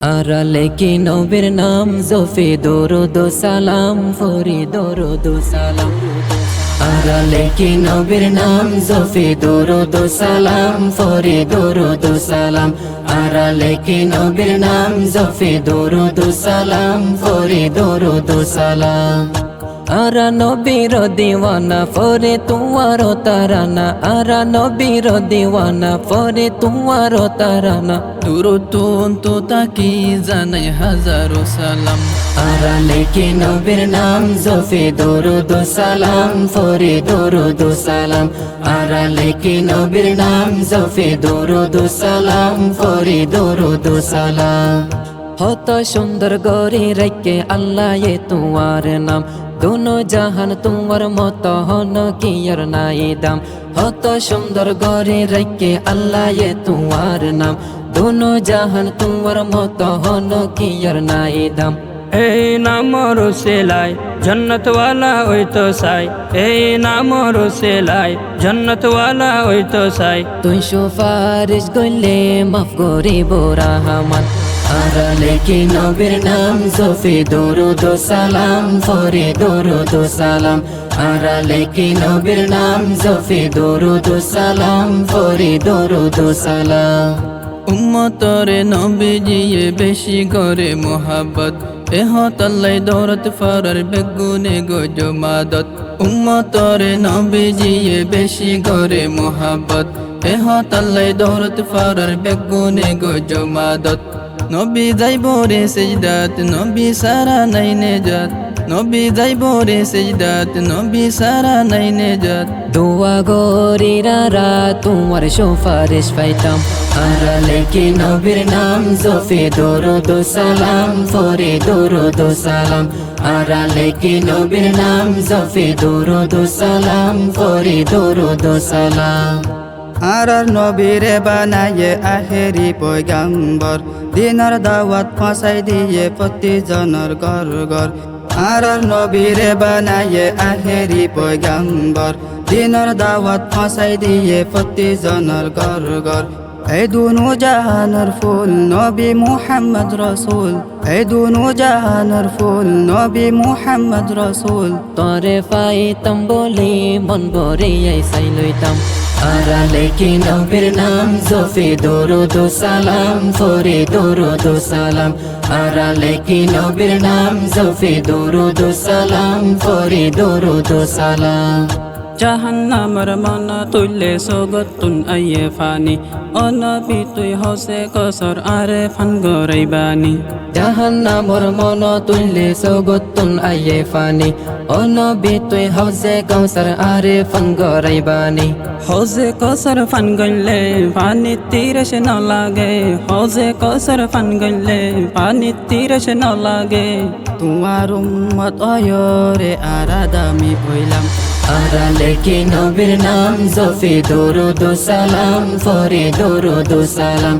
আড়ালে কি নবীর নাম জফি দরুদ ও সালাম ফরি দরুদ ও সালাম। আড়ালে কি নবীর নাম জফি দরুদ ও সালাম ফরি দরুদ ও সালাম। আড়ালে কি নবীর নাম জফি দরুদ ও সালাম ফরি দরুদ ও সালাম। আরা নবীর দিওয়ানা ফরে তোমার তারানা। আরা নবীর দিওয়ানা ফরে তোমার তারানা। দুরুদ তো তাকি জানাই হাজারো সালাম। আড়ালে কি নবীর নাম জফি দরুদ ও সালাম ফরি দরুদ ও সালাম। আড়ালে কি নবীর নাম জফি দরুদ ও সালাম ফরি দরুদ ও সালাম। হত সুন্দর গরি রেখে আল্লাহ এ তোমার নাম। দোনো জাহান তোমার মত হন কি আর নাই দাম। হত সুন্দর গরি রেখে আল্লাহ এ তোমার নাম। দোনো জাহান তোমার মত হন কি আর নাই দাম। এই নামর সেলাই জন্নতওয়ালা ওই তো সাই। এই নামর সেলাই জন্নতওয়ালা ওই তো সাই। তুই সুপারিশ গইলে মাফ করিব রহমান। আড়ালে কি নবীর নাম জফি দরুদ ও সালাম ফরি দরুদ ও সালাম। আড়ালে কি নবীর নাম জফি দরুদ ও সালাম ফরি দরুদ ও সালাম। উম্মতরে নবীজিয়ে বেশি করে মোহাব্বত। এহ তাল্লাই দৌলত ফরার বেগুনে গো মাদত। উম্মতরে নবীজিয়ে বেশি করে মোহাব্বত। এহ তাল্লাই দৌলত ফরার বেগুনে গো মাদত। নবী যাইব রে সেজদাত নবী সারা নাই নেজাত। নবী যাইব রে সেজদাত নবী সারা নাই নেজাত। দোয়া গরিরা তোমার সুপারিশ পাইতাম। আড়ালে কি নবীর নাম জফি দরুদ ও সালাম ফরি দরুদ ও সালাম। আড়ালে কি নবীর নাম জফি দরুদ ও সালাম ফরি দরুদ ও সালাম। আর নবীরে বানায়ে আখেরি পয়গাম্বর। দিনার দাওয়াত ফাঁসাই দিয়ে প্রতিজনের ঘর ঘর। আর নবীরে বানায়ে আখেরি পয়গাম্বর। দিনার দাওয়াত ফাঁসাই দিয়ে প্রতিজনের ঘর ঘর। এই দুনু জাহানের ফুল নবী মুহাম্মদ রসুল। এই দুনু জাহানের ফুল নবী মুহাম্মদ রসুল। তরে পাইতাম বলি মন ভরে আইসাই লইতাম। আড়ালে কি নবীর নাম জফি দরুদ ও সালাম ফরি দরুদ ও সালাম। আড়ালে কি নবীর নাম জফি দরুদ ও সালাম ফরি দরুদ ও সালাম। জাহান্নামের মনা তুইলে সগতুন আইয়ে ফানি। ও নবী তুই হসে কসর আরে ফান গরাইবানি। জাহান্নামর মন তুইলে সগতুন আইয়ে ফানি। ও নবী তুই হজে কৌসর আরে ফান গরাইবানি। হজে কসর ফান গইলে পানি তীরস ন লাগে। হজে কসর ফান গইলে পানি তীরস ন লাগে। তোমার উম্মত অয়রে আরাদামি হইলাম। আড়ালে কি নবীর নাম জফি দরুদ ও সালাম ফরি দরুদ ও সালাম।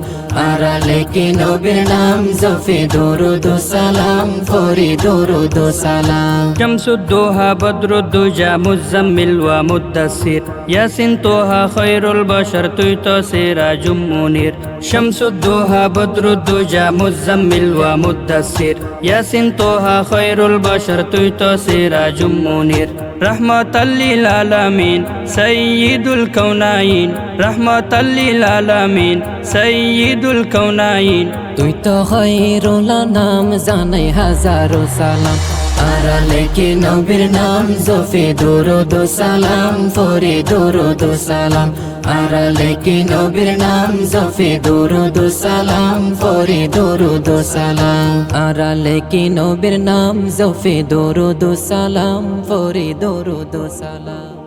আড়ালে কি নবীর নাম জফি দরুদ ও সালাম ফরি দরুদ ও সালাম। শামসুদ্দোহা বদরুদ্দুজা মুজাম্মিল ওয়া মুদ্দাসির। ইয়াসিন তোহা খৈরুল বশর তুই তো সিরাজুম মুনির। শামসুদ্দোহা বদরুদ্দুজা মুজাম্মিল ওয়া মুদ্দাসির। ইয়াসিন তোহা খৈরুল বশর তুই তো সিরাজুম মুনির। রহমাতাল লিল আলামিন সাইয়্যিদুল কাউনাইন। রহমাতাল লিল আলামিন সাইয়্যিদুল কাউনাইন। তুই তো খৈরুল নাম জানাই হাজারো সালাম। আড়ালে কি নবীর নাম জফি দরুদ ও সালাম ফরি দরুদ ও সালাম। আড়ালে কি নবীর নাম জফি দরুদ ও সালাম ফরি দরুদ ও সালাম। আড়ালে কি নবীর নাম জফি দরুদ ও সালাম ফরি দরুদ ও সালাম।